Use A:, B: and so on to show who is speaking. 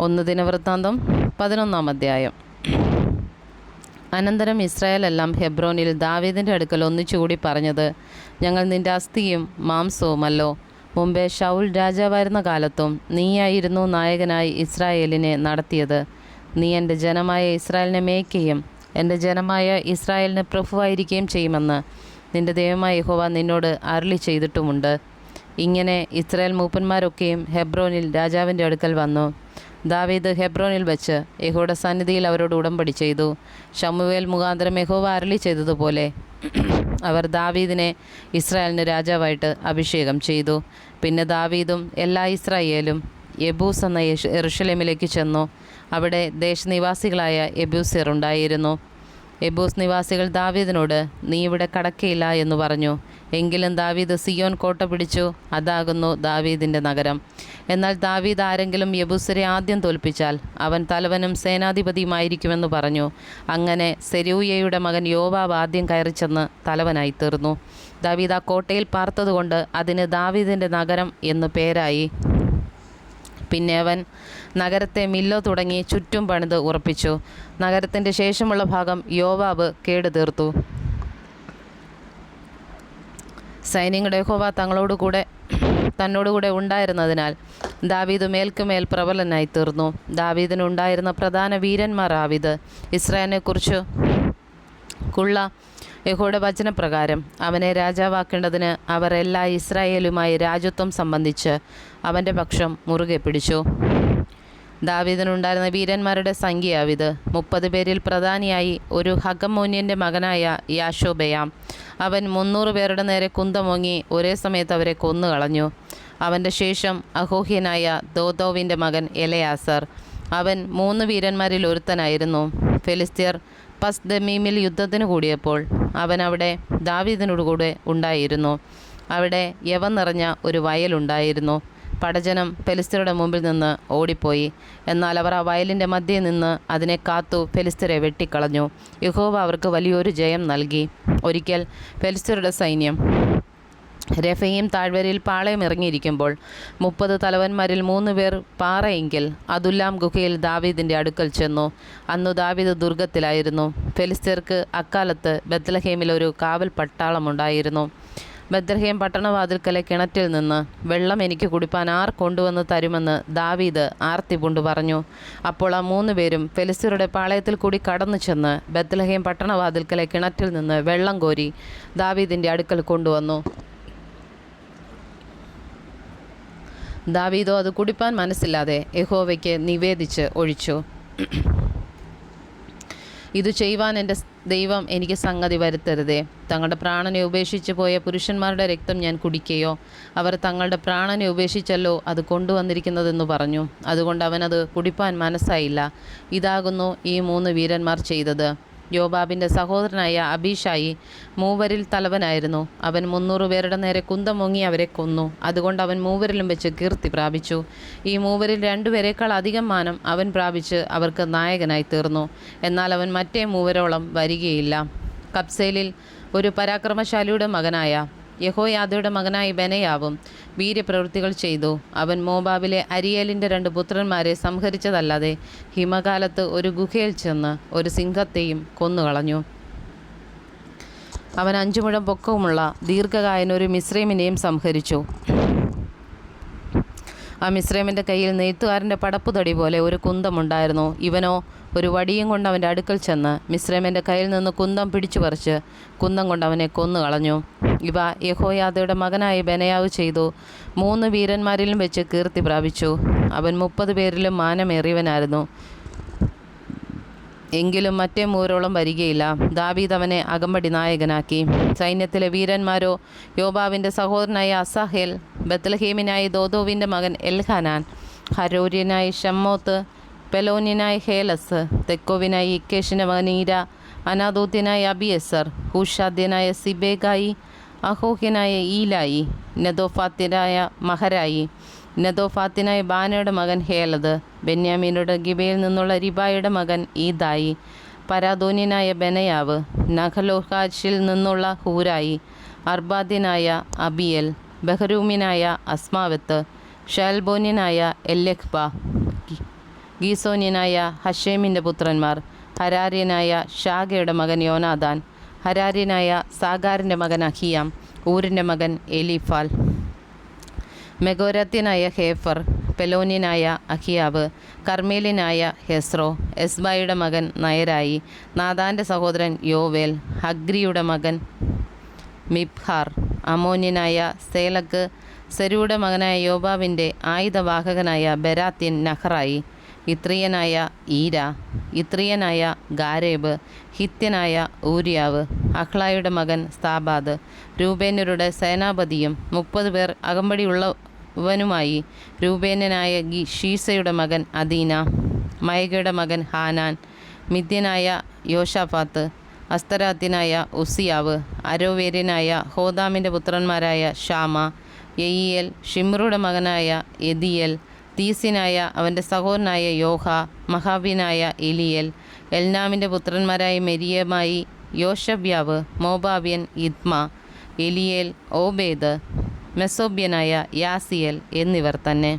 A: 1 ദിനവൃത്താന്തം 11-ാം അധ്യായം. അനന്തരം ഇസ്രായേൽ എല്ലാം ഹെബ്രോനിൽ ദാവീദിൻ്റെ അടുക്കൽ ഒന്നിച്ചുകൂടി പറഞ്ഞത്, ഞങ്ങൾ നിൻ്റെ അസ്ഥിയും മാംസവുമല്ലോ. മുമ്പേ ശൗൽ രാജാവായിരുന്ന കാലത്തും നീയായിരുന്നു നായകനായി ഇസ്രായേലിനെ നടത്തിയത്. നീ എൻ്റെ ജനമായ ഇസ്രായേലിനെ മേയ്ക്കുകയും എൻ്റെ ജനമായ ഇസ്രായേലിന് പ്രഭുവായിരിക്കുകയും ചെയ്യുമെന്ന് നിൻ്റെ ദൈവമായ യഹോവ നിന്നോട് അരുളി ചെയ്തിട്ടുമുണ്ട്. ഇങ്ങനെ ഇസ്രായേൽ മൂപ്പന്മാരൊക്കെയും ഹെബ്രോനിൽ രാജാവിൻ്റെ അടുക്കൽ വന്നു. ദാവീദ് ഹെബ്രോനിൽ വെച്ച് യഹോവയുടെ സന്നിധിയിൽ അവരോട് ഉടമ്പടി ചെയ്തു. ശമൂവേൽ മുഖാന്തരം യഹോവ അരുളി ചെയ്തതുപോലെ അവർ ദാവീദിനെ ഇസ്രായേലിന് രാജാവായിട്ട് അഭിഷേകം ചെയ്തു. പിന്നെ ദാവീദും എല്ലാ ഇസ്രായേലും യെബൂസ് എന്ന യെരൂശലേമിലേക്ക് ചെന്നു. അവിടെ ദേശനിവാസികളായ യെബൂസ്യർ ഉണ്ടായിരുന്നു. യെബൂസ് നിവാസികൾ ദാവീദിനോട്, നീ ഇവിടെ കടക്കയില്ല എന്ന് പറഞ്ഞു. എങ്കിലും ദാവീദ് സിയോൻ കോട്ട പിടിച്ചു. അതാകുന്നു ദാവീദിൻ്റെ നഗരം. എന്നാൽ ദാവീദ് ആരെങ്കിലും യെബൂസ്യരെ ആദ്യം തോൽപ്പിച്ചാൽ അവൻ തലവനും സേനാധിപതിയുമായിരിക്കുമെന്ന് പറഞ്ഞു. അങ്ങനെ സെരൂയയുടെ മകൻ യോവാബ് ആദ്യം കയറിച്ചെന്ന് തലവനായി തീർന്നു. ദാവീദ് ആ കോട്ടയിൽ പാർത്തതുകൊണ്ട് അതിന് ദാവീദിൻ്റെ നഗരം എന്നു പേരായി. പിന്നെ അവൻ നഗരത്തെ മില്ലോ തുടങ്ങി ചുറ്റും പണിത് ഉറപ്പിച്ചു. നഗരത്തിൻ്റെ ശേഷമുള്ള ഭാഗം യോവാബ് കേടുതീർത്തു. സൈന്യങ്ങളുടെ യഹോവ തന്നോടുകൂടെ ഉണ്ടായിരുന്നതിനാൽ ദാവീദ് മേൽക്കുമേൽ പ്രബലനായി തീർന്നു. ദാവീദിനുണ്ടായിരുന്ന പ്രധാന വീരന്മാർ ആവിത്. ഇസ്രായേലിനെക്കുറിച്ചുള്ള യഹോവയുടെ വചനപ്രകാരം അവനെ രാജാവാക്കേണ്ടതിന് അവർ എല്ലാ ഇസ്രായേലുമായി രാജത്വം സംബന്ധിച്ച് അവൻ്റെ പക്ഷം മുറുകെ പിടിച്ചു. ദാവീദിനുണ്ടായിരുന്ന വീരന്മാരുടെ സംഖ്യയാവിത്. 30 പേരിൽ പ്രധാനിയായി ഒരു ഹഗമോന്യൻ്റെ മകനായ യാശോബെയാം. അവൻ 300 പേരുടെ നേരെ കുന്തമോങ്ങി ഒരേ സമയത്ത് അവരെ കൊന്നുകളഞ്ഞു. അവൻ്റെ ശേഷം അഹോഹ്യനായ ദോദോവിൻ്റെ മകൻ എലെയാസർ. അവൻ 3 വീരന്മാരിൽ ഒരുത്തനായിരുന്നു. ഫെലിസ്ത്യർ പസ്ദമീമിൽ യുദ്ധത്തിന് കൂടിയപ്പോൾ അവൻ അവിടെ ദാവീദിനോടുകൂടെ ഉണ്ടായിരുന്നു. അവിടെ യവ നിറഞ്ഞ ഒരു വയലുണ്ടായിരുന്നു. പടജനം ഫെലിസ്ത്യരുടെ മുമ്പിൽ നിന്ന് ഓടിപ്പോയി. എന്നാൽ അവർ ആ വയലിൻ്റെ മധ്യേ നിന്ന് അതിനെ കാത്തു ഫെലിസ്ത്യരെ വെട്ടിക്കളഞ്ഞു. യഹോവ അവർക്ക് വലിയൊരു ജയം നൽകി. ഒരിക്കൽ ഫെലിസ്ത്യരുടെ സൈന്യം രെഫയീം താഴ്വരയിൽ പാളയം ഇറങ്ങിയിരിക്കുമ്പോൾ 30 തലവന്മാരിൽ 3 പേർ പാറയെങ്കിൽ അതുല്ലാം ഗുഹയിൽ ദാവീദിൻ്റെ അടുക്കൽ ചെന്നു. അന്നു ദാവീദ് ദുർഗത്തിലായിരുന്നു. ഫെലിസ്ത്യർക്ക് അക്കാലത്ത് ബത്ലഹേമിൽ ഒരു കാവൽ പട്ടാളമുണ്ടായിരുന്നു. ബത്ലഹേം പട്ടണവാതിൽക്കലെ കിണറ്റിൽ നിന്ന് വെള്ളം എനിക്ക് കുടിപ്പാൻ ആർ കൊണ്ടുവന്ന് തരുമെന്ന് ദാവീദ് ആർത്തിപൂണ്ട് പറഞ്ഞു. അപ്പോൾ ആ 3 പേരും ഫെലിസ്ത്യരുടെ പാളയത്തിൽ കൂടി കടന്നു ചെന്ന് ബത്ലഹേം പട്ടണവാതിൽക്കലെ കിണറ്റിൽ നിന്ന് വെള്ളം കോരി ദാവീദിൻ്റെ അടുക്കൽ കൊണ്ടുവന്നു. ദാവീദോ അത് കുടിപ്പാൻ മനസ്സില്ലാതെ യഹോവയ്ക്ക് നിവേദിച്ച് ഒഴിച്ചു. ഇതു ചെയ്യുവാൻ എൻ്റെ ദൈവം എനിക്ക് സംഗതി വരുത്തരുതേ. തങ്ങളുടെ പ്രാണനെ ഉപേക്ഷിച്ച് പോയ പുരുഷന്മാരുടെ രക്തം ഞാൻ കുടിക്കുകയോ? അവർ തങ്ങളുടെ പ്രാണനെ ഉപേക്ഷിച്ചല്ലോ അത് കൊണ്ടുവന്നിരിക്കുന്നതെന്ന് പറഞ്ഞു. അതുകൊണ്ട് അവനത് കുടിപ്പാൻ മനസ്സായില്ല. ഇതാകുന്നു ഈ 3 വീരന്മാർ ചെയ്തത്. യോവാബിൻ്റെ സഹോദരനായ അബീഷായി മൂവരിൽ തലവനായിരുന്നു. അവൻ 300 പേരുടെ നേരെ കുന്തമൊങ്ങി അവരെ കൊന്നു. അതുകൊണ്ട് അവൻ മൂവരിലും വെച്ച് കീർത്തി പ്രാപിച്ചു. ഈ മൂവരിൽ 2 പേരെക്കാൾ അധികം മാനം അവൻ പ്രാപിച്ച് അവർക്ക് നായകനായി തീർന്നു. എന്നാൽ അവൻ മറ്റേ മൂവരോളം വരികയില്ല. കബ്സേലിൽ ഒരു പരാക്രമശാലിയുടെ മകനായ യഹോയാദയുടെ മകനായ ബെനയാവും വീര്യപ്രവൃത്തികൾ ചെയ്തു. അവൻ മോവാബിലെ അരിയേലിൻ്റെ 2 പുത്രന്മാരെ സംഹരിച്ചതല്ലാതെ ഹിമകാലത്ത് ഒരു ഗുഹയിൽ ചെന്ന് ഒരു സിംഹത്തെയും കൊന്നുകളഞ്ഞു. അവൻ 5 മുഴം പൊക്കവുമുള്ള ദീർഘകായൻ ഒരു മിസ്രൈമിനെയും സംഹരിച്ചു. ആ മിസ്രൈമിൻ്റെ കയ്യിൽ നെയ്ത്തുകാരൻ്റെ പടപ്പുതടി പോലെ ഒരു കുന്തമുണ്ടായിരുന്നു. ഇവനോ ഒരു വടിയും കൊണ്ട് അവൻ്റെ അടുക്കൽ ചെന്ന് മിസ്രൈമിൻ്റെ കയ്യിൽ നിന്ന് കുന്തം പിടിച്ചു പറിച്ച് കുന്തം കൊണ്ട് അവനെ കൊന്നുകളഞ്ഞു. ഇവ യഹോയാദയുടെ മകനായ ബെനയാവ് ചെയ്തു. 3 വീരന്മാരിലും വെച്ച് കീർത്തി പ്രാപിച്ചു. അവൻ 30 പേരിലും മാനമേറിയവനായിരുന്നു. എങ്കിലും മറ്റേ മൂവരോളം വരികയില്ല. ദാവീദ് അവനെ അകമ്പടി നായകനാക്കി. സൈന്യത്തിലെ വീരന്മാരോ യോവാബിൻ്റെ സഹോദരനായ അസാഹേൽ, ബത്ലഹേമിനായ ദോദോവിൻ്റെ മകൻ എൽഹാനാൻ, ഹരോര്യനായ ഷമ്മോത്ത്, പെലോന്യനായ ഹേലസ്, തെക്കോവിനായ ഇക്കേഷിൻ്റെ മകൻ ഈര, അനാദോത്യനായ അബിയസർ, ഹൂഷാദ്യനായ സിബേഗായി, അഹോഹ്യനായ ഈലായി, നെതോഫാത്യനായ മഹരായി, നെതോഫാത്തിനായ ബാനയുടെ മകൻ ഹേലത്, ബെന്യാമീനുടെ ഗിബയിൽ നിന്നുള്ള റിബായുടെ മകൻ ഈദായി, പരാദോന്യനായ ബെനയാവ്, നഖലോഹാഷിൽ നിന്നുള്ള ഹൂരായി, അർബാദ്യനായ അബിയൽ, ബഹരൂമ്യനായ അസ്മാവത്ത്, ഷൽബോന്യനായ എല്ലെഖ്ബ, ഗീസോന്യനായ ഹഷേമിൻ്റെ പുത്രന്മാർ: ഹരാര്യനായ ഷാഗയുടെ മകൻ യോനാദാൻ, ഹരാര്യനായ സാഗാറിൻ്റെ മകൻ അഹിയാം, ഊരിൻ്റെ മകൻ എലീഫാൽ, മെഗോരാത്യനായ ഹേഫർ, പെലോന്യനായ അഹിയാവ്, കർമ്മേലിനായ ഹെസ്രോ, എസ്ബായുടെ മകൻ നയരായി, നാദാൻ്റെ സഹോദരൻ യോവേൽ, ഹഗ്രിയുടെ മകൻ മിബ്ഹാർ, അമോന്യനായ സേലക്ക്, സെരൂയുടെ മകനായ യോബാവിൻ്റെ ആയുധവാഹകനായ ബെരാത്യൻ നഹറായി, ഇത്രിയനായ ഈര, ഇത്രിയനായ ഗാരേബ്, ഹിത്യനായ ഊരിയാവ്, അഹ്ലായുടെ മകൻ സ്ഥാബാദ്, രൂബേന്യരുടെ സേനാപതിയും 30 പേർ അകമ്പടിയുള്ളവനുമായി രൂബേന്യനായ ഷീസയുടെ മകൻ അദീന, മയകയുടെ മകൻ ഹാനാൻ, മിദ്യനായ യോഷാഫാത്ത്, അസ്തരാത്യനായ ഉസിയാവ്, അരോവേര്യനായ ഹോദാമിൻ്റെ പുത്രന്മാരായ ഷാമ, യെയിയേൽ, ഷിമ്രുടെ മകനായ എദിയേൽ, തീസിനായ അവൻ്റെ സഹോദരനായ യോഹ, മഹാബിനായ എലിയേൽ, എൽനാമിൻ്റെ പുത്രന്മാരായ മെരിയമായി, യോശബ്യാവ്, മോബാബ്യൻ ഇദ്മ, എലിയേൽ, ഓബേദ്, മെസോബ്യനായ യാസിയേൽ എന്നിവർ തന്നെ.